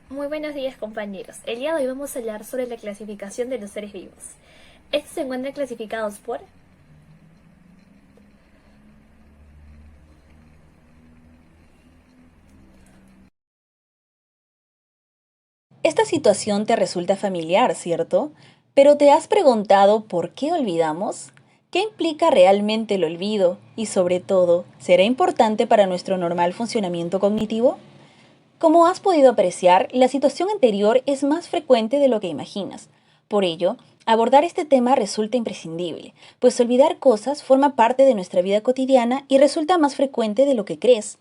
Muy buenos días, compañeros. El día de hoy vamos a hablar sobre la clasificación de los seres vivos. Estos se encuentran clasificados por... Esta situación te resulta familiar, ¿cierto? Pero ¿te has preguntado por qué olvidamos? ¿Qué implica realmente el olvido? Y sobre todo, ¿será importante para nuestro normal funcionamiento cognitivo? Como has podido apreciar, la situación anterior es más frecuente de lo que imaginas. Por ello, abordar este tema resulta imprescindible, pues olvidar cosas forma parte de nuestra vida cotidiana y resulta más frecuente de lo que crees.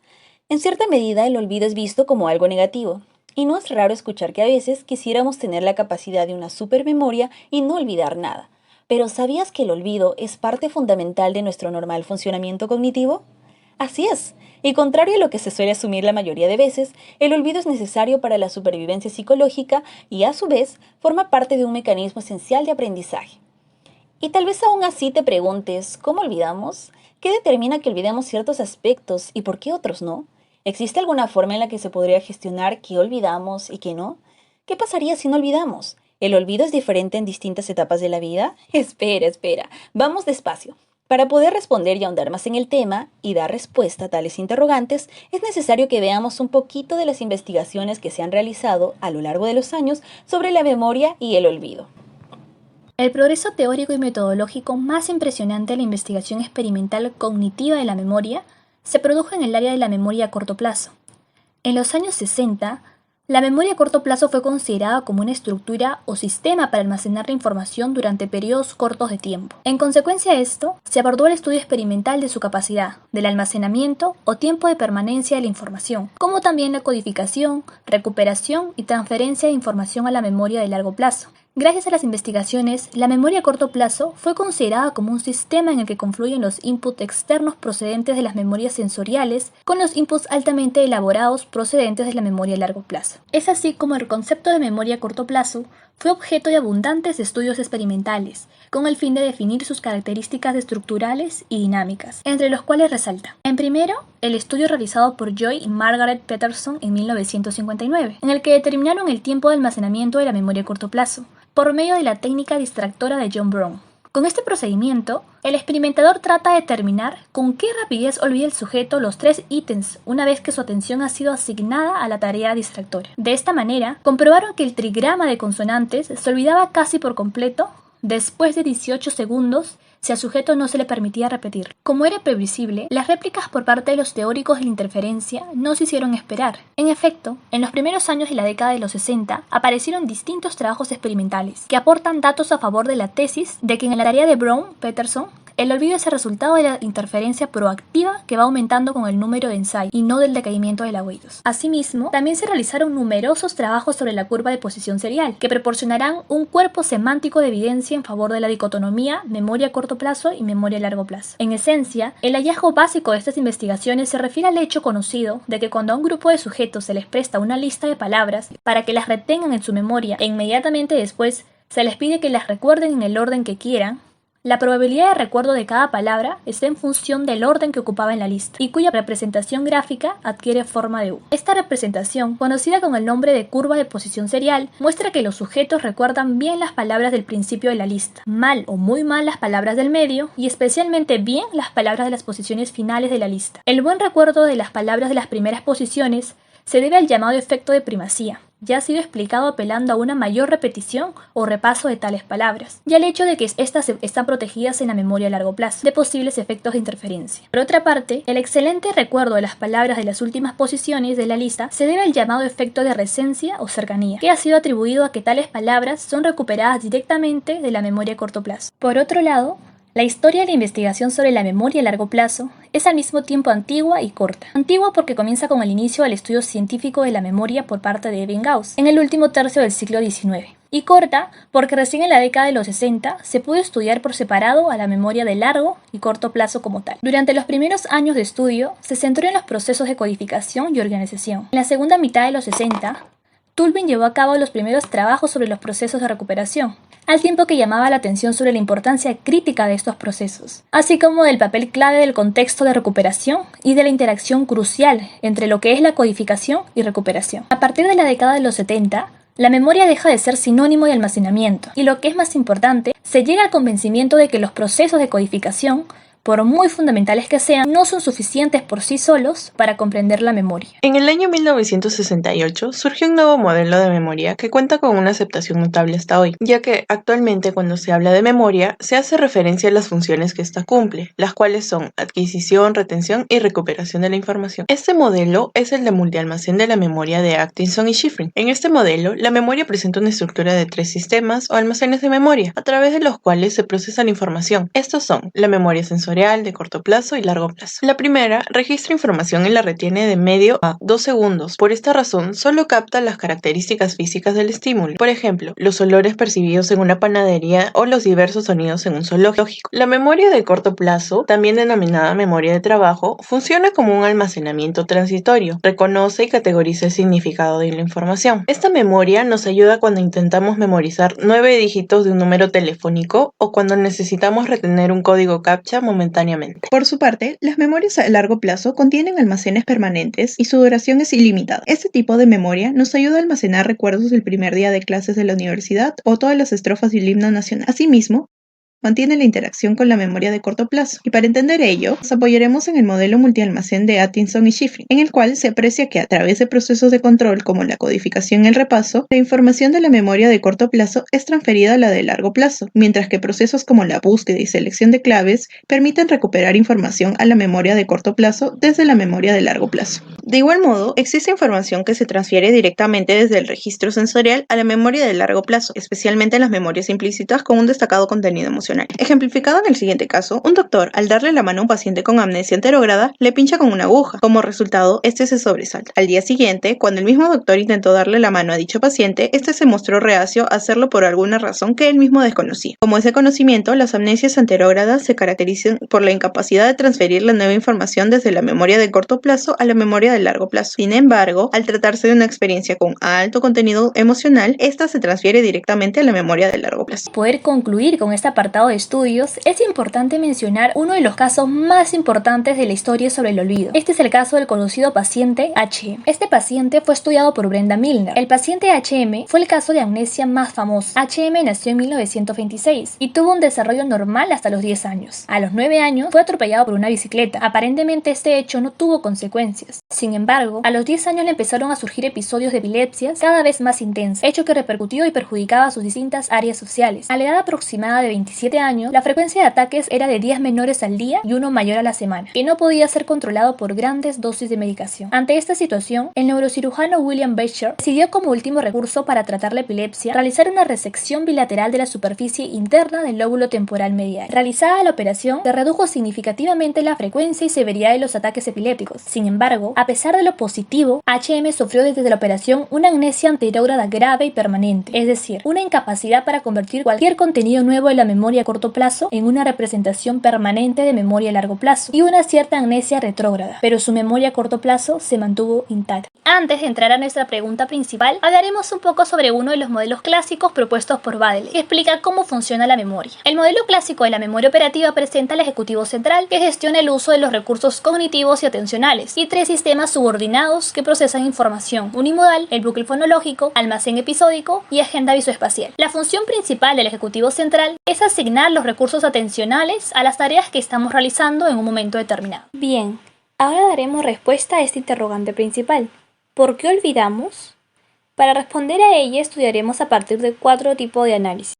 En cierta medida, el olvido es visto como algo negativo, y no es raro escuchar que a veces quisiéramos tener la capacidad de una supermemoria y no olvidar nada. Pero ¿sabías que el olvido es parte fundamental de nuestro normal funcionamiento cognitivo? Así es, y contrario a lo que se suele asumir la mayoría de veces, el olvido es necesario para la supervivencia psicológica y a su vez forma parte de un mecanismo esencial de aprendizaje. Y tal vez aún así te preguntes, ¿cómo olvidamos? ¿Qué determina que olvidemos ciertos aspectos y por qué otros no? ¿Existe alguna forma en la que se podría gestionar qué olvidamos y qué no? ¿Qué pasaría si no olvidamos? ¿El olvido es diferente en distintas etapas de la vida? Espera, vamos despacio. Para poder responder y ahondar más en el tema y dar respuesta a tales interrogantes, es necesario que veamos un poquito de las investigaciones que se han realizado a lo largo de los años sobre la memoria y el olvido. El progreso teórico y metodológico más impresionante de la investigación experimental cognitiva de la memoria se produjo en el área de la memoria a corto plazo. En los años 60, la memoria a corto plazo fue considerada como una estructura o sistema para almacenar la información durante periodos cortos de tiempo. En consecuencia de esto, se abordó el estudio experimental de su capacidad, del almacenamiento o tiempo de permanencia de la información, como también la codificación, recuperación y transferencia de información a la memoria de largo plazo. Gracias a las investigaciones, la memoria a corto plazo fue considerada como un sistema en el que confluyen los inputs externos procedentes de las memorias sensoriales con los inputs altamente elaborados procedentes de la memoria a largo plazo. Es así como el concepto de memoria a corto plazo fue objeto de abundantes estudios experimentales, con el fin de definir sus características estructurales y dinámicas, entre los cuales resalta, en primero, el estudio realizado por Joy y Margaret Peterson en 1959, en el que determinaron el tiempo de almacenamiento de la memoria a corto plazo, por medio de la técnica distractora de John Brown. Con este procedimiento, el experimentador trata de determinar con qué rapidez olvida el sujeto los 3 ítems una vez que su atención ha sido asignada a la tarea distractora. De esta manera, comprobaron que el trigrama de consonantes se olvidaba casi por completo después de 18 segundos si al sujeto no se le permitía repetir. Como era previsible, las réplicas por parte de los teóricos de la interferencia no se hicieron esperar. En efecto, en los primeros años de la década de los 60 aparecieron distintos trabajos experimentales que aportan datos a favor de la tesis de que en la tarea de Brown-Peterson el olvido es el resultado de la interferencia proactiva que va aumentando con el número de ensayos y no del decaimiento de la oídos. Asimismo, también se realizaron numerosos trabajos sobre la curva de posición serial, que proporcionarán un cuerpo semántico de evidencia en favor de la dicotomía memoria a corto plazo y memoria a largo plazo. En esencia, el hallazgo básico de estas investigaciones se refiere al hecho conocido de que cuando a un grupo de sujetos se les presta una lista de palabras para que las retengan en su memoria e inmediatamente después se les pide que las recuerden en el orden que quieran, la probabilidad de recuerdo de cada palabra está en función del orden que ocupaba en la lista y cuya representación gráfica adquiere forma de U. Esta representación, conocida con el nombre de curva de posición serial, muestra que los sujetos recuerdan bien las palabras del principio de la lista, mal o muy mal las palabras del medio y especialmente bien las palabras de las posiciones finales de la lista. El buen recuerdo de las palabras de las primeras posiciones se debe al llamado efecto de primacía. Ya ha sido explicado apelando a una mayor repetición o repaso de tales palabras, y al hecho de que éstas están protegidas en la memoria a largo plazo de posibles efectos de interferencia. Por otra parte, el excelente recuerdo de las palabras de las últimas posiciones de la lista se debe al llamado efecto de recencia o cercanía, que ha sido atribuido a que tales palabras son recuperadas directamente de la memoria a corto plazo. Por otro lado, la historia de la investigación sobre la memoria a largo plazo es al mismo tiempo antigua y corta. Antigua porque comienza con el inicio del estudio científico de la memoria por parte de Ebbinghaus en el último tercio del siglo XIX. Y corta porque recién en la década de los 60 se pudo estudiar por separado a la memoria de largo y corto plazo como tal. Durante los primeros años de estudio se centró en los procesos de codificación y organización. En la segunda mitad de los 60, Tulbin llevó a cabo los primeros trabajos sobre los procesos de recuperación, al tiempo que llamaba la atención sobre la importancia crítica de estos procesos, así como del papel clave del contexto de recuperación y de la interacción crucial entre lo que es la codificación y recuperación. A partir de la década de los 70, la memoria deja de ser sinónimo de almacenamiento, y lo que es más importante, se llega al convencimiento de que los procesos de codificación, por muy fundamentales que sean, no son suficientes por sí solos para comprender la memoria. En el año 1968 surgió un nuevo modelo de memoria que cuenta con una aceptación notable hasta hoy, ya que actualmente cuando se habla de memoria se hace referencia a las funciones que ésta cumple, las cuales son adquisición, retención y recuperación de la información. Este modelo es el de multialmacén de la memoria de Atkinson y Shiffrin. En este modelo, la memoria presenta una estructura de 3 sistemas o almacenes de memoria, a través de los cuales se procesa la información. Estos son la memoria sensorial, de corto plazo y largo plazo. La primera registra información y la retiene de medio a 2 segundos. Por esta razón, solo capta las características físicas del estímulo. Por ejemplo, los olores percibidos en una panadería o los diversos sonidos en un zoológico. La memoria de corto plazo, también denominada memoria de trabajo, funciona como un almacenamiento transitorio. Reconoce y categoriza el significado de la información. Esta memoria nos ayuda cuando intentamos memorizar 9 dígitos de un número telefónico o cuando necesitamos retener un código CAPTCHA momentáneamente. Por su parte, las memorias a largo plazo contienen almacenes permanentes y su duración es ilimitada. Este tipo de memoria nos ayuda a almacenar recuerdos del primer día de clases de la universidad o todas las estrofas del himno nacional. Asimismo, mantiene la interacción con la memoria de corto plazo. Y para entender ello, nos apoyaremos en el modelo multialmacén de Atkinson y Shiffrin, en el cual se aprecia que a través de procesos de control como la codificación y el repaso, la información de la memoria de corto plazo es transferida a la de largo plazo, mientras que procesos como la búsqueda y selección de claves permiten recuperar información a la memoria de corto plazo desde la memoria de largo plazo. De igual modo, existe información que se transfiere directamente desde el registro sensorial a la memoria de largo plazo, especialmente en las memorias implícitas con un destacado contenido emocional. Ejemplificado en el siguiente caso, un doctor, al darle la mano a un paciente con amnesia anterógrada, le pincha con una aguja. Como resultado, este se sobresalta. Al día siguiente, cuando el mismo doctor intentó darle la mano a dicho paciente, este se mostró reacio a hacerlo por alguna razón que él mismo desconocía. Como ese conocimiento, las amnesias anterógradas se caracterizan por la incapacidad de transferir la nueva información desde la memoria de corto plazo a la memoria de largo plazo. Sin embargo, al tratarse de una experiencia con alto contenido emocional, esta se transfiere directamente a la memoria de largo plazo. Poder concluir con este apartado de estudios, es importante mencionar uno de los casos más importantes de la historia sobre el olvido. Este es el caso del conocido paciente HM. Este paciente fue estudiado por Brenda Milner. El paciente HM fue el caso de amnesia más famoso. HM nació en 1926 y tuvo un desarrollo normal hasta los 10 años. A los 9 años fue atropellado por una bicicleta. Aparentemente este hecho no tuvo consecuencias. Sin embargo, a los 10 años le empezaron a surgir episodios de epilepsias cada vez más intensos, hecho que repercutió y perjudicaba sus distintas áreas sociales. A la edad aproximada de 27 años, la frecuencia de ataques era de 10 menores al día y uno mayor a la semana, que no podía ser controlado por grandes dosis de medicación. Ante esta situación, el neurocirujano William Beecher decidió como último recurso para tratar la epilepsia realizar una resección bilateral de la superficie interna del lóbulo temporal medial. Realizada la operación, se redujo significativamente la frecuencia y severidad de los ataques epilépticos. Sin embargo, a pesar de lo positivo, HM sufrió desde la operación una amnesia anterógrada grave y permanente, es decir, una incapacidad para convertir cualquier contenido nuevo de la memoria a corto plazo en una representación permanente de memoria a largo plazo y una cierta amnesia retrógrada, pero su memoria a corto plazo se mantuvo intacta. Antes de entrar a nuestra pregunta principal, hablaremos un poco sobre uno de los modelos clásicos propuestos por Baddeley, que explica cómo funciona la memoria. El modelo clásico de la memoria operativa presenta al ejecutivo central, que gestiona el uso de los recursos cognitivos y atencionales, y 3 sistemas subordinados que procesan información: unimodal, el bucle fonológico, almacén episódico y agenda visoespacial. La función principal del ejecutivo central es asignar los recursos atencionales a las tareas que estamos realizando en un momento determinado. Bien, ahora daremos respuesta a este interrogante principal. ¿Por qué olvidamos? Para responder a ella estudiaremos a partir de 4 tipos de análisis.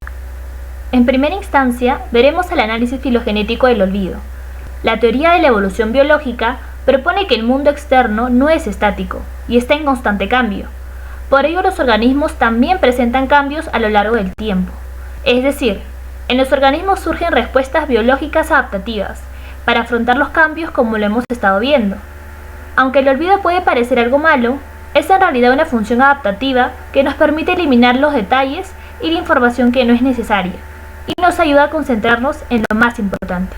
En primera instancia, veremos el análisis filogenético del olvido. La teoría de la evolución biológica propone que el mundo externo no es estático y está en constante cambio. Por ello, los organismos también presentan cambios a lo largo del tiempo. Es decir, en los organismos surgen respuestas biológicas adaptativas para afrontar los cambios como lo hemos estado viendo. Aunque el olvido puede parecer algo malo, es en realidad una función adaptativa que nos permite eliminar los detalles y la información que no es necesaria y nos ayuda a concentrarnos en lo más importante.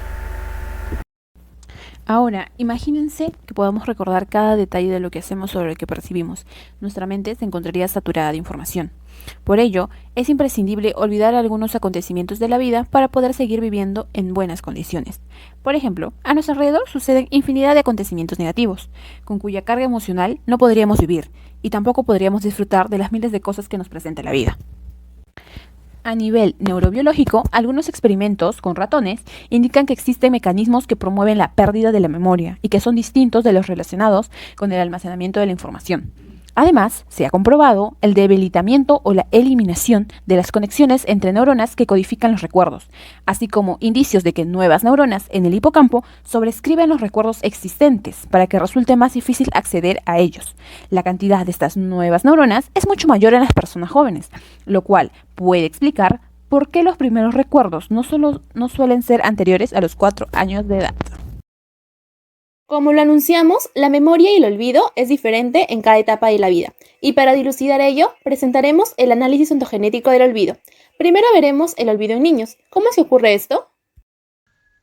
Ahora, imagínense que podamos recordar cada detalle de lo que hacemos o de lo que percibimos. Nuestra mente se encontraría saturada de información. Por ello, es imprescindible olvidar algunos acontecimientos de la vida para poder seguir viviendo en buenas condiciones. Por ejemplo, a nuestro alrededor suceden infinidad de acontecimientos negativos, con cuya carga emocional no podríamos vivir, y tampoco podríamos disfrutar de las miles de cosas que nos presenta la vida. A nivel neurobiológico, algunos experimentos con ratones indican que existen mecanismos que promueven la pérdida de la memoria y que son distintos de los relacionados con el almacenamiento de la información. Además, se ha comprobado el debilitamiento o la eliminación de las conexiones entre neuronas que codifican los recuerdos, así como indicios de que nuevas neuronas en el hipocampo sobrescriben los recuerdos existentes para que resulte más difícil acceder a ellos. La cantidad de estas nuevas neuronas es mucho mayor en las personas jóvenes, lo cual puede explicar por qué los primeros recuerdos no suelen ser anteriores a los 4 años de edad. Como lo anunciamos, la memoria y el olvido es diferente en cada etapa de la vida, y para dilucidar ello, presentaremos el análisis ontogenético del olvido. Primero veremos el olvido en niños. ¿Cómo se ocurre esto?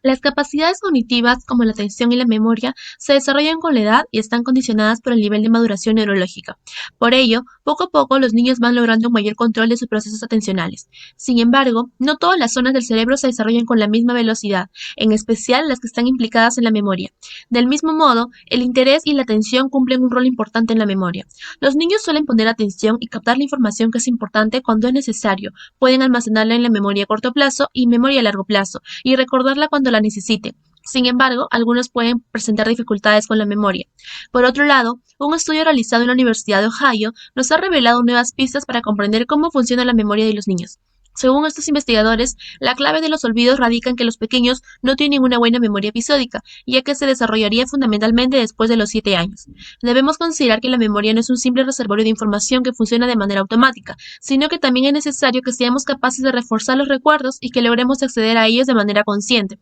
Las capacidades cognitivas, como la atención y la memoria, se desarrollan con la edad y están condicionadas por el nivel de maduración neurológica. Por ello, poco a poco los niños van logrando un mayor control de sus procesos atencionales. Sin embargo, no todas las zonas del cerebro se desarrollan con la misma velocidad, en especial las que están implicadas en la memoria. Del mismo modo, el interés y la atención cumplen un rol importante en la memoria. Los niños suelen poner atención y captar la información que es importante cuando es necesario. Pueden almacenarla en la memoria a corto plazo y memoria a largo plazo, y recordarla cuando la necesite. Sin embargo, algunos pueden presentar dificultades con la memoria. Por otro lado, un estudio realizado en la Universidad de Ohio nos ha revelado nuevas pistas para comprender cómo funciona la memoria de los niños. Según estos investigadores, la clave de los olvidos radica en que los pequeños no tienen una buena memoria episódica, ya que se desarrollaría fundamentalmente después de los 7 años. Debemos considerar que la memoria no es un simple reservorio de información que funciona de manera automática, sino que también es necesario que seamos capaces de reforzar los recuerdos y que logremos acceder a ellos de manera consciente.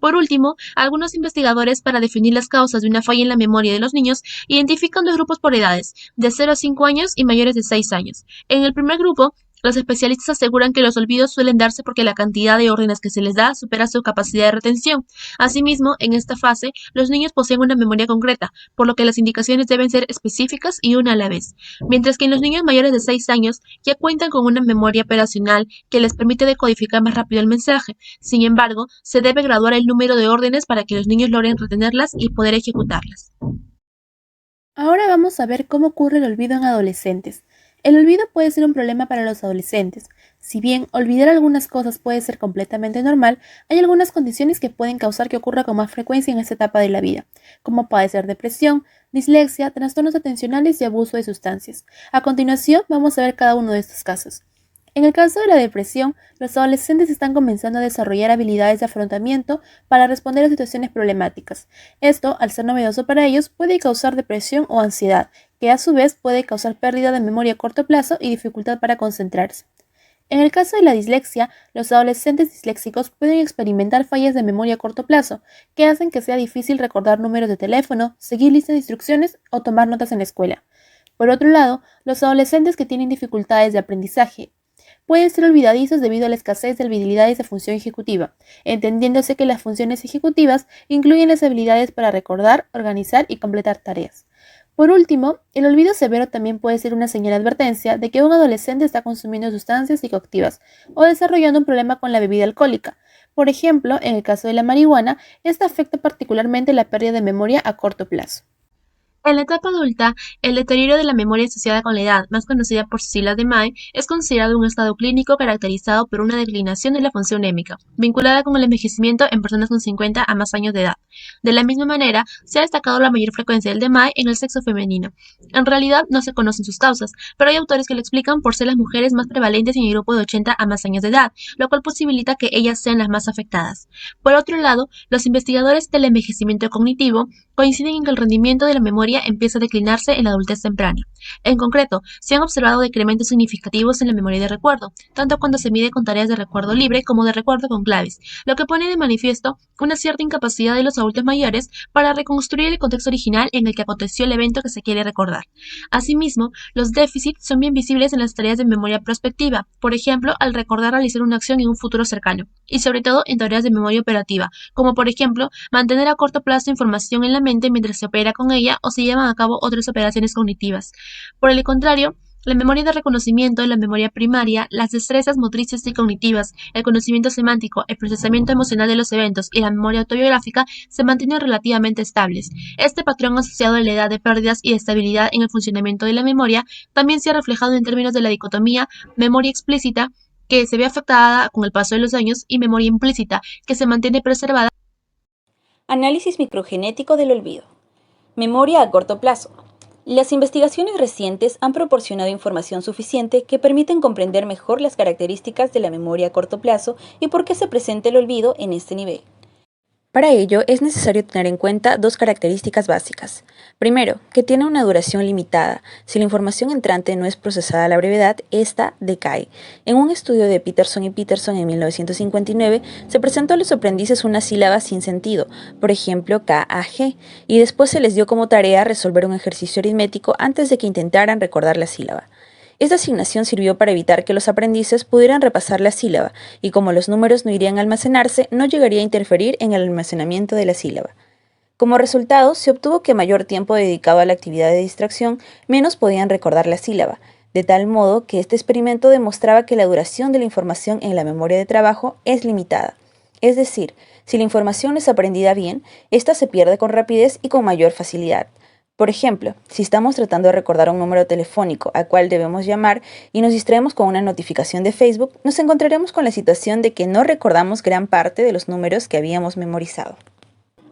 Por último, algunos investigadores, para definir las causas de una falla en la memoria de los niños, identifican 2 grupos por edades, de 0 a 5 años y mayores de 6 años. En el primer grupo, los especialistas aseguran que los olvidos suelen darse porque la cantidad de órdenes que se les da supera su capacidad de retención. Asimismo, en esta fase, los niños poseen una memoria concreta, por lo que las indicaciones deben ser específicas y una a la vez. Mientras que en los niños mayores de 6 años ya cuentan con una memoria operacional que les permite decodificar más rápido el mensaje. Sin embargo, se debe graduar el número de órdenes para que los niños logren retenerlas y poder ejecutarlas. Ahora vamos a ver cómo ocurre el olvido en adolescentes. El olvido puede ser un problema para los adolescentes. Si bien olvidar algunas cosas puede ser completamente normal, hay algunas condiciones que pueden causar que ocurra con más frecuencia en esta etapa de la vida, como padecer depresión, dislexia, trastornos atencionales y abuso de sustancias. A continuación, vamos a ver cada uno de estos casos. En el caso de la depresión, los adolescentes están comenzando a desarrollar habilidades de afrontamiento para responder a situaciones problemáticas. Esto, al ser novedoso para ellos, puede causar depresión o ansiedad, que a su vez puede causar pérdida de memoria a corto plazo y dificultad para concentrarse. En el caso de la dislexia, los adolescentes disléxicos pueden experimentar fallas de memoria a corto plazo, que hacen que sea difícil recordar números de teléfono, seguir listas de instrucciones o tomar notas en la escuela. Por otro lado, los adolescentes que tienen dificultades de aprendizaje pueden ser olvidadizos debido a la escasez de habilidades de función ejecutiva, entendiéndose que las funciones ejecutivas incluyen las habilidades para recordar, organizar y completar tareas. Por último, el olvido severo también puede ser una señal de advertencia de que un adolescente está consumiendo sustancias psicoactivas o desarrollando un problema con la bebida alcohólica. Por ejemplo, en el caso de la marihuana, esta afecta particularmente la pérdida de memoria a corto plazo. En la etapa adulta, el deterioro de la memoria asociada con la edad, más conocida por sus siglas de MAE, es considerado un estado clínico caracterizado por una declinación de la función némica, vinculada con el envejecimiento en personas con 50 a más años de edad. De la misma manera, se ha destacado la mayor frecuencia del DMAE en el sexo femenino. En realidad, no se conocen sus causas, pero hay autores que lo explican por ser las mujeres más prevalentes en el grupo de 80 a más años de edad, lo cual posibilita que ellas sean las más afectadas. Por otro lado, los investigadores del envejecimiento cognitivo coinciden en que el rendimiento de la memoria empieza a declinarse en la adultez temprana. En concreto, se han observado decrementos significativos en la memoria de recuerdo, tanto cuando se mide con tareas de recuerdo libre como de recuerdo con claves, lo que pone de manifiesto una cierta incapacidad de los adultos mayores para reconstruir el contexto original en el que aconteció el evento que se quiere recordar. Asimismo, los déficits son bien visibles en las tareas de memoria prospectiva, por ejemplo, al recordar realizar una acción en un futuro cercano, y sobre todo en tareas de memoria operativa, como por ejemplo, mantener a corto plazo información en la mente mientras se opera con ella o se llevan a cabo otras operaciones cognitivas. Por el contrario, La memoria de reconocimiento, la memoria primaria, las destrezas motrices y cognitivas, el conocimiento semántico, el procesamiento emocional de los eventos y la memoria autobiográfica se mantienen relativamente estables. Este patrón asociado a la edad de pérdidas y de estabilidad en el funcionamiento de la memoria también se ha reflejado en términos de la dicotomía memoria explícita, que se ve afectada con el paso de los años, y memoria implícita, que se mantiene preservada. Análisis microgenético del olvido. Memoria a corto plazo. Las investigaciones recientes han proporcionado información suficiente que permiten comprender mejor las características de la memoria a corto plazo y por qué se presenta el olvido en este nivel. Para ello, es necesario tener en cuenta dos características básicas. Primero, que tiene una duración limitada. Si la información entrante no es procesada a la brevedad, esta decae. En un estudio de Peterson y Peterson en 1959, se presentó a los aprendices una sílaba sin sentido, por ejemplo, KAG, y después se les dio como tarea resolver un ejercicio aritmético antes de que intentaran recordar la sílaba. Esta asignación sirvió para evitar que los aprendices pudieran repasar la sílaba, y como los números no irían a almacenarse, no llegaría a interferir en el almacenamiento de la sílaba. Como resultado, se obtuvo que mayor tiempo dedicado a la actividad de distracción, menos podían recordar la sílaba, de tal modo que este experimento demostraba que la duración de la información en la memoria de trabajo es limitada. Es decir, si la información no es aprendida bien, ésta se pierde con rapidez y con mayor facilidad. Por ejemplo, si estamos tratando de recordar un número telefónico al cual debemos llamar y nos distraemos con una notificación de Facebook, nos encontraremos con la situación de que no recordamos gran parte de los números que habíamos memorizado.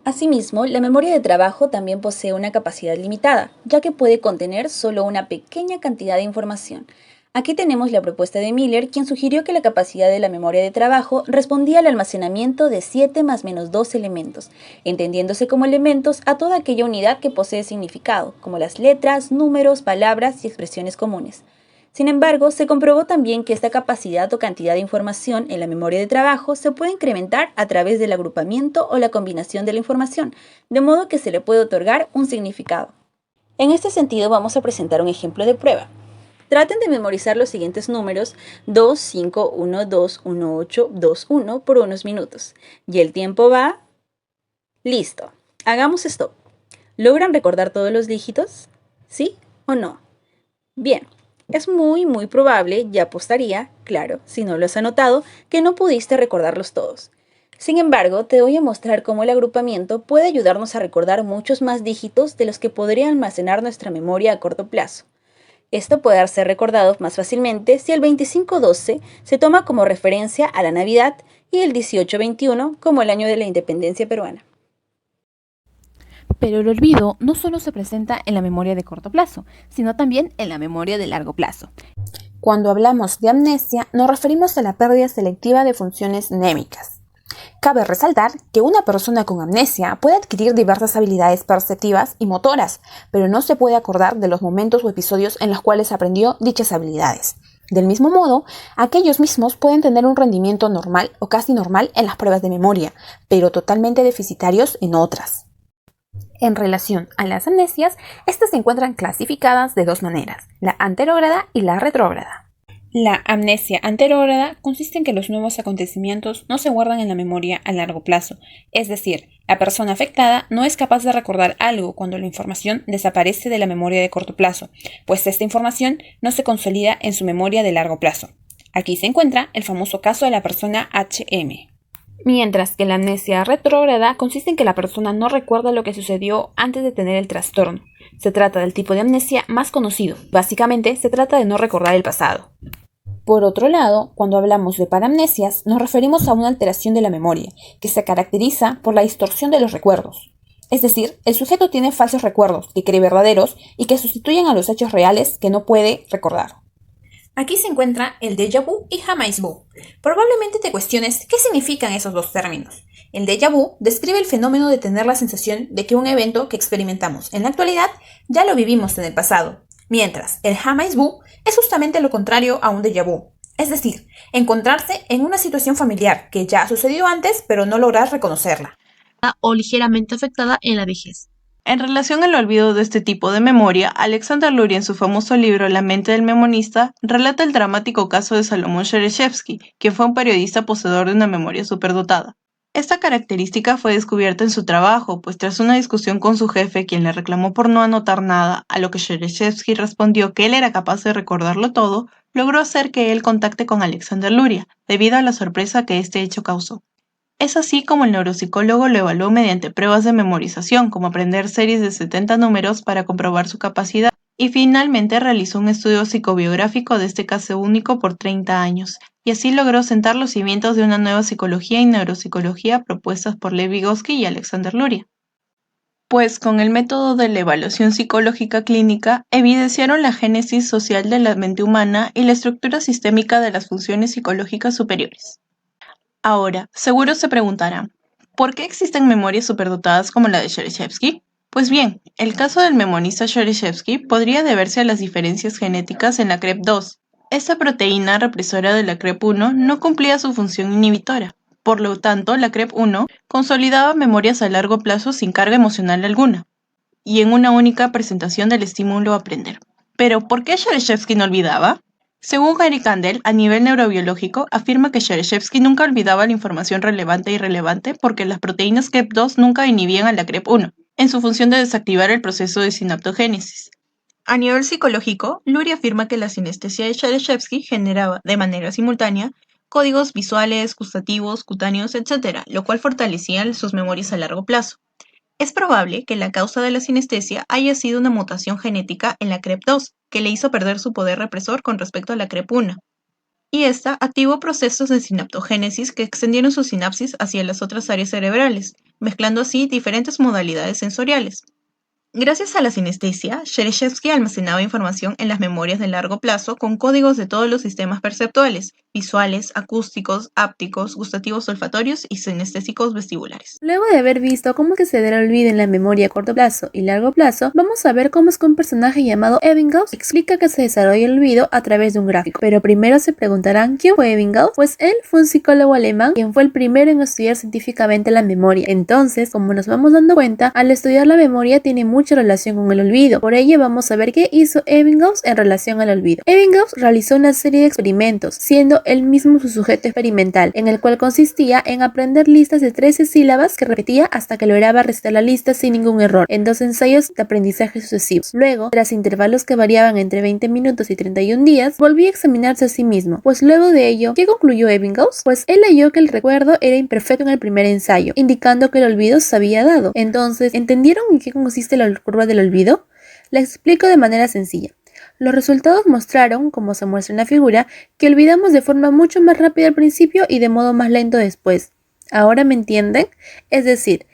Asimismo, la memoria de trabajo también posee una capacidad limitada, ya que puede contener solo una pequeña cantidad de información. Aquí tenemos la propuesta de Miller, quien sugirió que la capacidad de la memoria de trabajo respondía al almacenamiento de 7 más menos 2 elementos, entendiéndose como elementos a toda aquella unidad que posee significado, como las letras, números, palabras y expresiones comunes. Sin embargo, se comprobó también que esta capacidad o cantidad de información en la memoria de trabajo se puede incrementar a través del agrupamiento o la combinación de la información, de modo que se le puede otorgar un significado. En este sentido, vamos a presentar un ejemplo de prueba. Traten de memorizar los siguientes números 2, 5, 1, 2, 1, 8, 2, 1 por unos minutos. Y el tiempo va... Listo. Hagamos stop. ¿Logran recordar todos los dígitos? ¿Sí o no? Bien. Es muy probable, y apostaría, claro, si no lo has anotado, que no pudiste recordarlos todos. Sin embargo, te voy a mostrar cómo el agrupamiento puede ayudarnos a recordar muchos más dígitos de los que podría almacenar nuestra memoria a corto plazo. Esto puede ser recordado más fácilmente si el 25-12 se toma como referencia a la Navidad y el 18-21 como el año de la independencia peruana. Pero el olvido no solo se presenta en la memoria de corto plazo, sino también en la memoria de largo plazo. Cuando hablamos de amnesia, nos referimos a la pérdida selectiva de funciones mnémicas. Cabe resaltar que una persona con amnesia puede adquirir diversas habilidades perceptivas y motoras, pero no se puede acordar de los momentos o episodios en los cuales aprendió dichas habilidades. Del mismo modo, aquellos mismos pueden tener un rendimiento normal o casi normal en las pruebas de memoria, pero totalmente deficitarios en otras. En relación a las amnesias, estas se encuentran clasificadas de dos maneras, la anterógrada y la retrógrada. La amnesia anterógrada consiste en que los nuevos acontecimientos no se guardan en la memoria a largo plazo, es decir, la persona afectada no es capaz de recordar algo cuando la información desaparece de la memoria de corto plazo, pues esta información no se consolida en su memoria de largo plazo. Aquí se encuentra el famoso caso de la persona HM. Mientras que la amnesia retrógrada consiste en que la persona no recuerda lo que sucedió antes de tener el trastorno. Se trata del tipo de amnesia más conocido. Básicamente, se trata de no recordar el pasado. Por otro lado, cuando hablamos de paramnesias, nos referimos a una alteración de la memoria, que se caracteriza por la distorsión de los recuerdos. Es decir, el sujeto tiene falsos recuerdos que cree verdaderos y que sustituyen a los hechos reales que no puede recordar. Aquí se encuentra el déjà vu y jamais vu. Probablemente te cuestiones qué significan esos dos términos. El déjà vu describe el fenómeno de tener la sensación de que un evento que experimentamos en la actualidad ya lo vivimos en el pasado, mientras el jamais vu es justamente lo contrario a un déjà vu, es decir, encontrarse en una situación familiar que ya ha sucedido antes pero no lograr reconocerla. O ligeramente afectada en la vejez. En relación al olvido de este tipo de memoria, Alexander Luria en su famoso libro La mente del memonista relata el dramático caso de Salomón Shereshevsky, quien fue un periodista poseedor de una memoria superdotada. Esta característica fue descubierta en su trabajo, pues tras una discusión con su jefe, quien le reclamó por no anotar nada, a lo que Shereshevsky respondió que él era capaz de recordarlo todo, logró hacer que él contacte con Alexander Luria, debido a la sorpresa que este hecho causó. Es así como el neuropsicólogo lo evaluó mediante pruebas de memorización, como aprender series de 70 números para comprobar su capacidad, y finalmente realizó un estudio psicobiográfico de este caso único por 30 años, y así logró sentar los cimientos de una nueva psicología y neuropsicología propuestas por Lev Vygotsky y Alexander Luria. Pues con el método de la evaluación psicológica clínica evidenciaron la génesis social de la mente humana y la estructura sistémica de las funciones psicológicas superiores. Ahora, seguro se preguntarán, ¿por qué existen memorias superdotadas como la de Shereshevsky? Pues bien, el caso del memonista Shereshevsky podría deberse a las diferencias genéticas en la CREP2. Esta proteína represora de la CREP1 no cumplía su función inhibitora. Por lo tanto, la CREP1 consolidaba memorias a largo plazo sin carga emocional alguna, y en una única presentación del estímulo a aprender. Pero, ¿por qué Shereshevsky no olvidaba? Según Eric Kandel, a nivel neurobiológico, afirma que Shereshevsky nunca olvidaba la información relevante e irrelevante porque las proteínas CREP2 nunca inhibían a la CREP1, en su función de desactivar el proceso de sinaptogénesis. A nivel psicológico, Luria afirma que la sinestesia de Shereshevsky generaba, de manera simultánea, códigos visuales, gustativos, cutáneos, etc., lo cual fortalecía sus memorias a largo plazo. Es probable que la causa de la sinestesia haya sido una mutación genética en la CREP2, que le hizo perder su poder represor con respecto a la CREP1. Y esta activó procesos de sinaptogénesis que extendieron su sinapsis hacia las otras áreas cerebrales, mezclando así diferentes modalidades sensoriales. Gracias a la sinestesia, Shereshevsky almacenaba información en las memorias de largo plazo con códigos de todos los sistemas perceptuales, visuales, acústicos, ápticos, gustativos olfatorios y sinestésicos vestibulares. Luego de haber visto cómo es que se da el olvido en la memoria a corto plazo y largo plazo, vamos a ver cómo es que un personaje llamado Ebbinghaus explica que se desarrolla el olvido a través de un gráfico. Pero primero se preguntarán, ¿quién fue Ebbinghaus? Pues él fue un psicólogo alemán quien fue el primero en estudiar científicamente la memoria. Entonces, como nos vamos dando cuenta, al estudiar la memoria tiene mucha relación con el olvido. Por ello vamos a ver qué hizo Ebbinghaus en relación al olvido. Ebbinghaus realizó una serie de experimentos, siendo él mismo su sujeto experimental, en el cual consistía en aprender listas de 13 sílabas que repetía hasta que lograba recitar la lista sin ningún error, en 2 ensayos de aprendizaje sucesivos. Luego, tras intervalos que variaban entre 20 minutos y 31 días, volvió a examinarse a sí mismo. Pues luego de ello, ¿qué concluyó Ebbinghaus? Pues él halló que el recuerdo era imperfecto en el primer ensayo, indicando que el olvido se había dado. Entonces, ¿entendieron en qué consiste la curva del olvido? La explico de manera sencilla. Los resultados mostraron, como se muestra en la figura, que olvidamos de forma mucho más rápida al principio y de modo más lento después. ¿Ahora me entienden? Es decir,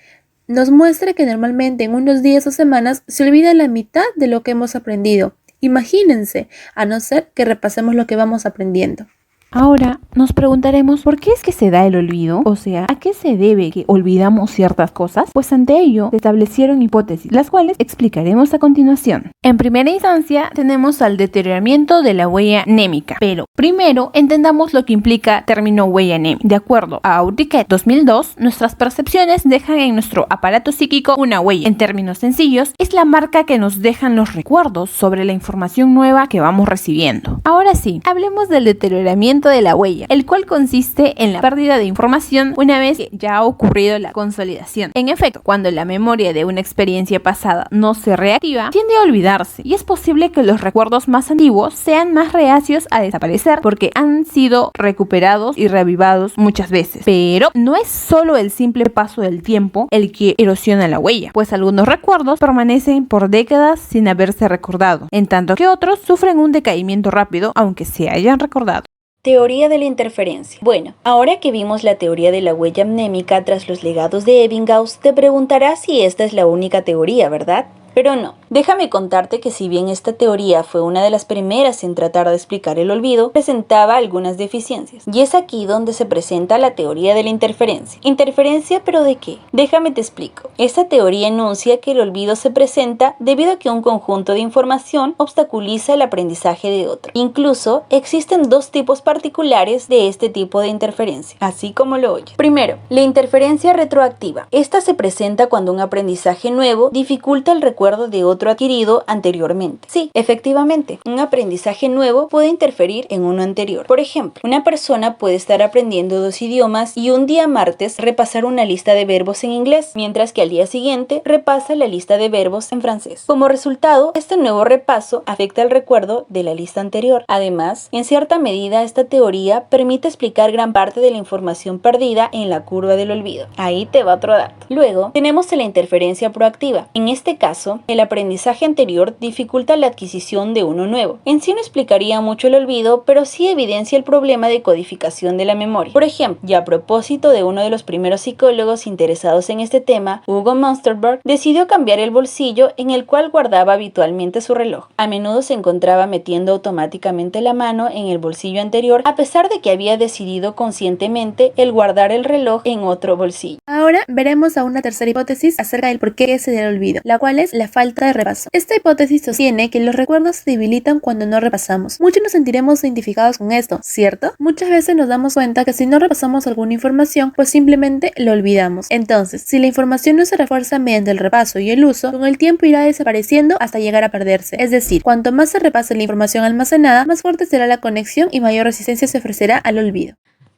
nos muestra que normalmente en unos días o semanas se olvida la mitad de lo que hemos aprendido. Imagínense, a no ser que repasemos lo que vamos aprendiendo. Ahora nos preguntaremos ¿por qué es que se da el olvido? O sea, ¿a qué se debe que olvidamos ciertas cosas? Pues ante ello se establecieron hipótesis, las cuales explicaremos a continuación. En primera instancia tenemos al deterioramiento de la huella anémica, pero primero entendamos lo que implica término huella anémica. De acuerdo a Auriquet 2002, nuestras percepciones dejan en nuestro aparato psíquico una huella. En términos sencillos, es la marca que nos dejan los recuerdos sobre la información nueva que vamos recibiendo. Ahora sí, hablemos del deterioramiento de la huella, el cual consiste en la pérdida de información una vez que ya ha ocurrido la consolidación. En efecto, cuando la memoria de una experiencia pasada no se reactiva, tiende a olvidarse y es posible que los recuerdos más antiguos sean más reacios a desaparecer porque han sido recuperados y reavivados muchas veces. Pero no es solo el simple paso del tiempo el que erosiona la huella, pues algunos recuerdos permanecen por décadas sin haberse recordado, en tanto que otros sufren un decaimiento rápido aunque se hayan recordado. Teoría de la interferencia. Bueno, ahora que vimos la teoría de la huella amnémica tras los legados de Ebbinghaus, te preguntarás si esta es la única teoría, ¿verdad? Pero no. Déjame contarte que si bien esta teoría fue una de las primeras en tratar de explicar el olvido, presentaba algunas deficiencias. Y es aquí donde se presenta la teoría de la interferencia. ¿Interferencia pero de qué? Déjame te explico. Esta teoría enuncia que el olvido se presenta debido a que un conjunto de información obstaculiza el aprendizaje de otro. Incluso existen 2 tipos particulares de este tipo de interferencia, así como lo oyes. Primero, la interferencia retroactiva. Esta se presenta cuando un aprendizaje nuevo dificulta el recuerdo recuerdo de otro adquirido anteriormente. Sí, efectivamente, un aprendizaje nuevo puede interferir en uno anterior. Por ejemplo, una persona puede estar aprendiendo 2 idiomas y un día martes repasar una lista de verbos en inglés, mientras que al día siguiente repasa la lista de verbos en francés. Como resultado, este nuevo repaso afecta el recuerdo de la lista anterior. Además, en cierta medida, esta teoría permite explicar gran parte de la información perdida en la curva del olvido. Ahí te va otro dato. Luego, tenemos la interferencia proactiva. En este caso, el aprendizaje anterior dificulta la adquisición de uno nuevo. En sí no explicaría mucho el olvido, pero sí evidencia el problema de codificación de la memoria. Por ejemplo, y a propósito de uno de los primeros psicólogos interesados en este tema, Hugo Münsterberg, decidió cambiar el bolsillo en el cual guardaba habitualmente su reloj. A menudo se encontraba metiendo automáticamente la mano en el bolsillo anterior, a pesar de que había decidido conscientemente el guardar el reloj en otro bolsillo. Ahora veremos a una tercera hipótesis acerca del por qué se da el olvido, la cual es la falta de repaso. Esta hipótesis sostiene que los recuerdos se debilitan cuando no repasamos. Muchos nos sentiremos identificados con esto, ¿cierto? Muchas veces nos damos cuenta que si no repasamos alguna información, pues simplemente lo olvidamos. Entonces, si la información no se refuerza mediante el repaso y el uso, con el tiempo irá desapareciendo hasta llegar a perderse. Es decir, cuanto más se repase la información almacenada, más fuerte será la conexión y mayor resistencia se ofrecerá al olvido.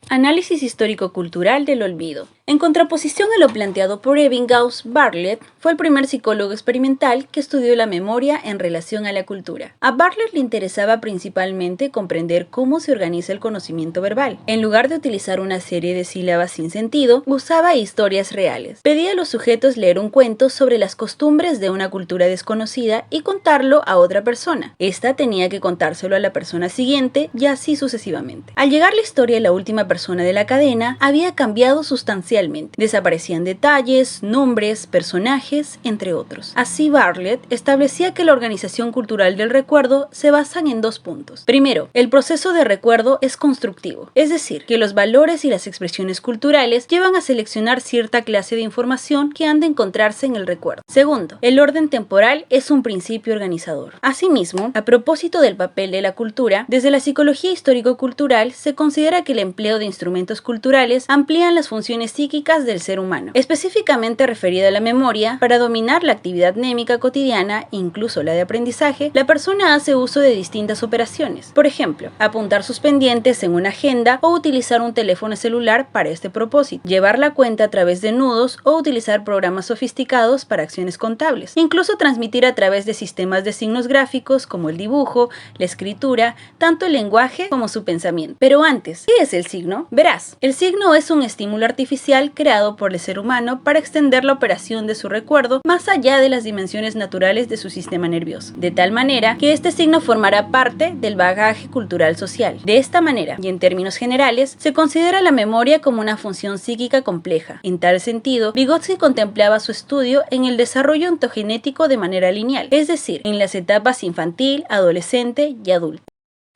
Análisis histórico-cultural del olvido. En contraposición a lo planteado por Ebbinghaus, Bartlett fue el primer psicólogo experimental que estudió la memoria en relación a la cultura. A Bartlett le interesaba principalmente comprender cómo se organiza el conocimiento verbal. En lugar de utilizar una serie de sílabas sin sentido, usaba historias reales. Pedía a los sujetos leer un cuento sobre las costumbres de una cultura desconocida y contarlo a otra persona. Esta tenía que contárselo a la persona siguiente y así sucesivamente. Al llegar la historia a la última persona de la cadena, había cambiado sustancialmente. Desaparecían detalles, nombres, personajes, entre otros. Así Bartlett establecía que la organización cultural del recuerdo se basa en 2 puntos. Primero, el proceso de recuerdo es constructivo, es decir, que los valores y las expresiones culturales llevan a seleccionar cierta clase de información que han de encontrarse en el recuerdo. Segundo, el orden temporal es un principio organizador. Asimismo, a propósito del papel de la cultura, desde la psicología histórico-cultural se considera que el empleo de instrumentos culturales amplían las funciones psíquicas del ser humano, específicamente referida a la memoria. Para dominar la actividad mnémica cotidiana, incluso la de aprendizaje, la persona hace uso de distintas operaciones. Por ejemplo, apuntar sus pendientes en una agenda o utilizar un teléfono celular para este propósito, llevar la cuenta a través de nudos o utilizar programas sofisticados para acciones contables, incluso transmitir a través de sistemas de signos gráficos como el dibujo, la escritura, tanto el lenguaje como su pensamiento. Pero antes, ¿qué es el signo? Verás, el signo es un estímulo artificial creado por el ser humano para extender la operación de su recuerdo más allá de las dimensiones naturales de su sistema nervioso, de tal manera que este signo formará parte del bagaje cultural social. De esta manera, y en términos generales, se considera la memoria como una función psíquica compleja. En tal sentido, Vygotsky contemplaba su estudio en el desarrollo ontogenético de manera lineal, es decir, en las etapas infantil, adolescente y adulto.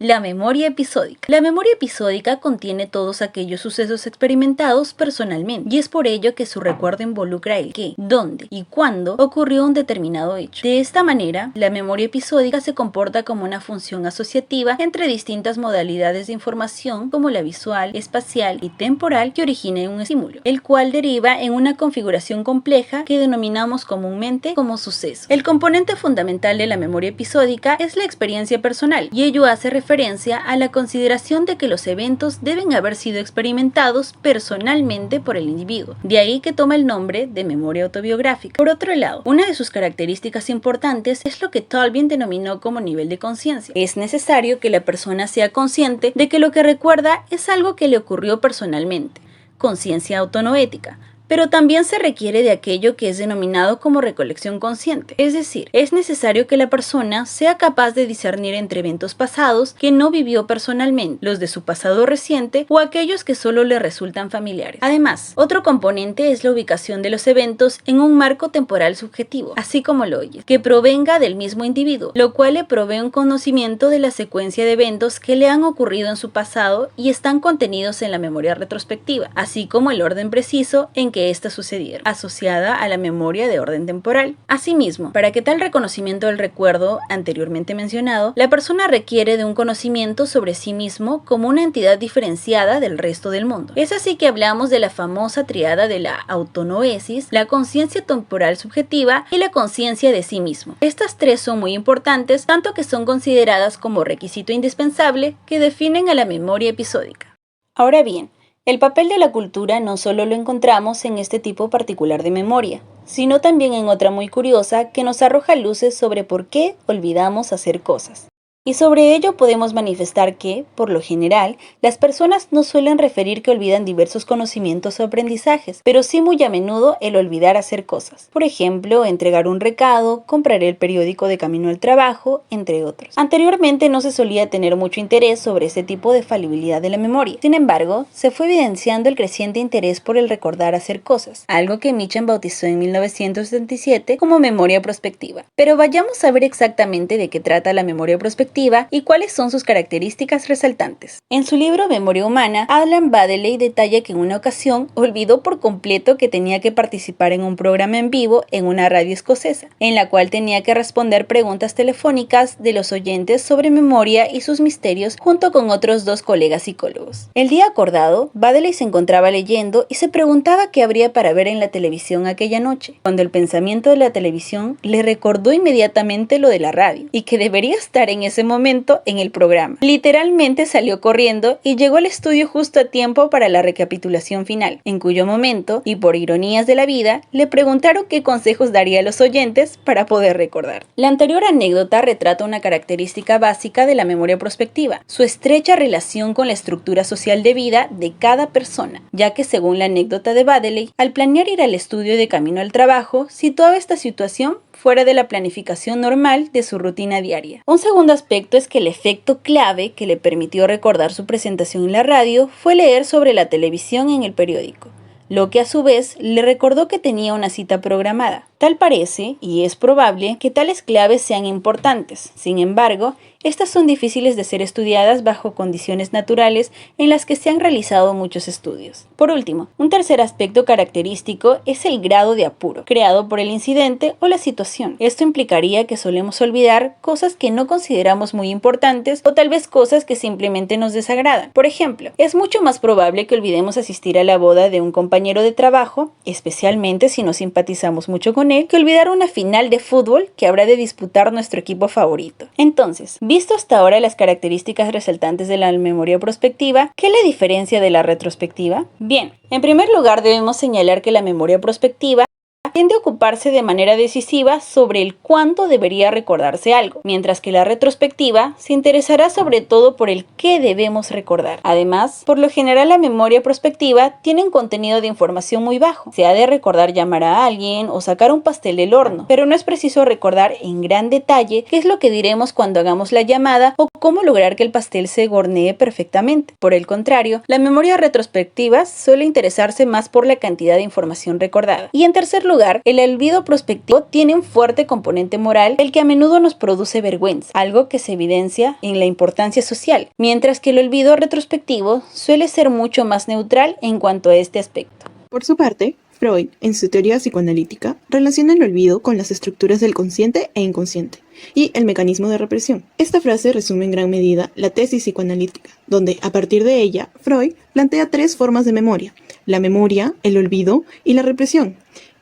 La memoria episódica. La memoria episódica contiene todos aquellos sucesos experimentados personalmente, y es por ello que su recuerdo involucra el qué, dónde y cuándo ocurrió un determinado hecho. De esta manera, la memoria episódica se comporta como una función asociativa entre distintas modalidades de información como la visual, espacial y temporal que origina un estímulo, el cual deriva en una configuración compleja que denominamos comúnmente como suceso. El componente fundamental de la memoria episódica es la experiencia personal, y ello hace referencia a la consideración de que los eventos deben haber sido experimentados personalmente por el individuo. De ahí que toma el nombre de memoria autobiográfica. Por otro lado, una de sus características importantes es lo que Tolvien denominó como nivel de conciencia. Es necesario que la persona sea consciente de que lo que recuerda es algo que le ocurrió personalmente, conciencia autonoética. Pero también se requiere de aquello que es denominado como recolección consciente. Es decir, es necesario que la persona sea capaz de discernir entre eventos pasados que no vivió personalmente, los de su pasado reciente o aquellos que solo le resultan familiares. Además, otro componente es la ubicación de los eventos en un marco temporal subjetivo, así como lo oyes, que provenga del mismo individuo, lo cual le provee un conocimiento de la secuencia de eventos que le han ocurrido en su pasado y están contenidos en la memoria retrospectiva, así como el orden preciso en que que éstas sucedieron, asociada a la memoria de orden temporal. Asimismo, para que tal reconocimiento del recuerdo anteriormente mencionado, la persona requiere de un conocimiento sobre sí mismo como una entidad diferenciada del resto del mundo. Es así que hablamos de la famosa triada de la autonoesis, la conciencia temporal subjetiva y la conciencia de sí mismo. Estas tres son muy importantes, tanto que son consideradas como requisito indispensable que definen a la memoria episódica. Ahora bien, el papel de la cultura no solo lo encontramos en este tipo particular de memoria, sino también en otra muy curiosa que nos arroja luces sobre por qué olvidamos hacer cosas. Y sobre ello podemos manifestar que, por lo general, las personas no suelen referir que olvidan diversos conocimientos o aprendizajes, pero sí muy a menudo el olvidar hacer cosas. Por ejemplo, entregar un recado, comprar el periódico de camino al trabajo, entre otros. Anteriormente no se solía tener mucho interés sobre este tipo de falibilidad de la memoria. Sin embargo, se fue evidenciando el creciente interés por el recordar hacer cosas, algo que Mitchell bautizó en 1977 como memoria prospectiva. Pero vayamos a ver exactamente de qué trata la memoria prospectiva y cuáles son sus características resaltantes. En su libro Memoria Humana, Alan Baddeley detalla que en una ocasión olvidó por completo que tenía que participar en un programa en vivo en una radio escocesa, en la cual tenía que responder preguntas telefónicas de los oyentes sobre memoria y sus misterios junto con otros dos colegas psicólogos. El día acordado, Baddeley se encontraba leyendo y se preguntaba qué habría para ver en la televisión aquella noche, cuando el pensamiento de la televisión le recordó inmediatamente lo de la radio y que debería estar en ese momento en el programa. Literalmente salió corriendo y llegó al estudio justo a tiempo para la recapitulación final, en cuyo momento, y por ironías de la vida, le preguntaron qué consejos daría a los oyentes para poder recordar. La anterior anécdota retrata una característica básica de la memoria prospectiva, su estrecha relación con la estructura social de vida de cada persona, ya que según la anécdota de Baddeley, al planear ir al estudio de camino al trabajo, situaba esta situación fuera de la planificación normal de su rutina diaria. Un segundo aspecto es que el efecto clave que le permitió recordar su presentación en la radio fue leer sobre la televisión en el periódico, lo que a su vez le recordó que tenía una cita programada. Tal parece, y es probable, que tales claves sean importantes. Sin embargo, estas son difíciles de ser estudiadas bajo condiciones naturales en las que se han realizado muchos estudios. Por último, un tercer aspecto característico es el grado de apuro, creado por el incidente o la situación. Esto implicaría que solemos olvidar cosas que no consideramos muy importantes o tal vez cosas que simplemente nos desagradan. Por ejemplo, es mucho más probable que olvidemos asistir a la boda de un compañero de trabajo, especialmente si no simpatizamos mucho con él, que olvidar una final de fútbol que habrá de disputar nuestro equipo favorito. Entonces, visto hasta ahora las características resaltantes de la memoria prospectiva, ¿qué la diferencia de la retrospectiva? Bien, en primer lugar debemos señalar que la memoria prospectiva tiende a ocuparse de manera decisiva sobre el cuándo debería recordarse algo, mientras que la retrospectiva se interesará sobre todo por el qué debemos recordar. Además, por lo general la memoria prospectiva tiene un contenido de información muy bajo. Se ha de recordar llamar a alguien o sacar un pastel del horno, pero no es preciso recordar en gran detalle qué es lo que diremos cuando hagamos la llamada o cómo lograr que el pastel se hornee perfectamente. Por el contrario, la memoria retrospectiva suele interesarse más por la cantidad de información recordada. Y en tercer lugar, el olvido prospectivo tiene un fuerte componente moral, el que a menudo nos produce vergüenza, algo que se evidencia en la importancia social, mientras que el olvido retrospectivo suele ser mucho más neutral en cuanto a este aspecto. Por su parte, Freud, en su teoría psicoanalítica, relaciona el olvido con las estructuras del consciente e inconsciente y el mecanismo de represión. Esta frase resume en gran medida la tesis psicoanalítica, donde, a partir de ella, Freud plantea tres formas de memoria: la memoria, el olvido y la represión.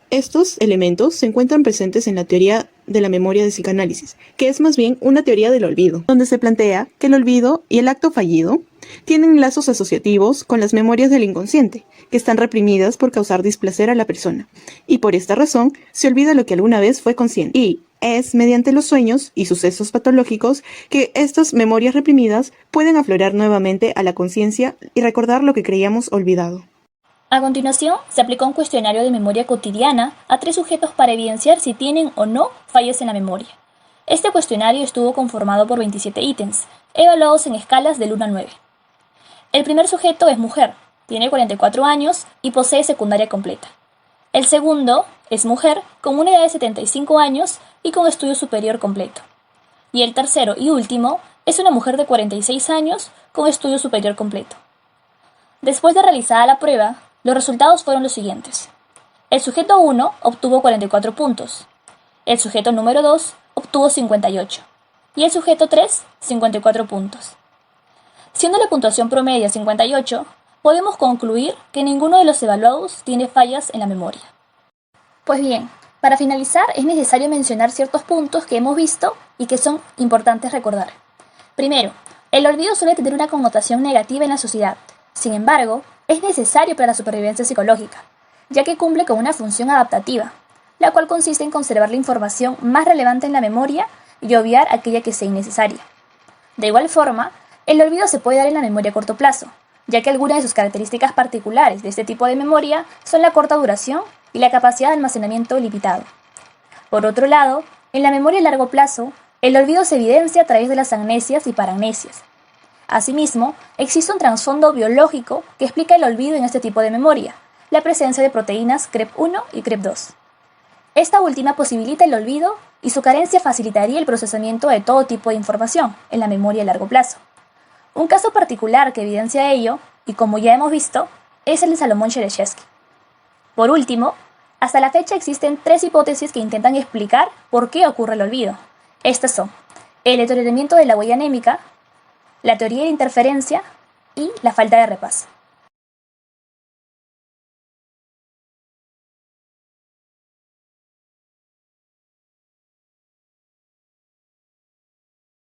Estos elementos se encuentran presentes en la teoría de la memoria de psicoanálisis, que es más bien una teoría del olvido, donde se plantea que el olvido y el acto fallido tienen lazos asociativos con las memorias del inconsciente, que están reprimidas por causar displacer a la persona, y por esta razón se olvida lo que alguna vez fue consciente. Y es mediante los sueños y sucesos patológicos que estas memorias reprimidas pueden aflorar nuevamente a la conciencia y recordar lo que creíamos olvidado. A continuación, se aplicó un cuestionario de memoria cotidiana a 3 sujetos para evidenciar si tienen o no fallas en la memoria. Este cuestionario estuvo conformado por 27 ítems, evaluados en escalas del 1 al 9. El primer sujeto es mujer, tiene 44 años y posee secundaria completa. El segundo es mujer con una edad de 75 años y con estudio superior completo. Y el tercero y último es una mujer de 46 años con estudio superior completo. Después de realizada la prueba, los resultados fueron los siguientes. El sujeto 1 obtuvo 44 puntos, el sujeto número 2 obtuvo 58 y el sujeto 3 54 puntos. Siendo la puntuación promedio 58, podemos concluir que ninguno de los evaluados tiene fallas en la memoria. Pues bien, para finalizar es necesario mencionar ciertos puntos que hemos visto y que son importantes recordar. Primero, el olvido suele tener una connotación negativa en la sociedad. Sin embargo, es necesario para la supervivencia psicológica, ya que cumple con una función adaptativa, la cual consiste en conservar la información más relevante en la memoria y obviar aquella que sea innecesaria. De igual forma, el olvido se puede dar en la memoria a corto plazo, ya que algunas de sus características particulares de este tipo de memoria son la corta duración y la capacidad de almacenamiento limitado. Por otro lado, en la memoria a largo plazo, el olvido se evidencia a través de las amnesias y paramnesias. Asimismo, existe un trasfondo biológico que explica el olvido en este tipo de memoria, la presencia de proteínas CREP1 y CREP2. Esta última posibilita el olvido y su carencia facilitaría el procesamiento de todo tipo de información en la memoria a largo plazo. Un caso particular que evidencia ello, y como ya hemos visto, es el de Salomón Chereshevsky. Por último, hasta la fecha existen 3 hipótesis que intentan explicar por qué ocurre el olvido. Estas son el deterioramiento de la huella anémica, la teoría de interferencia y la falta de repaso.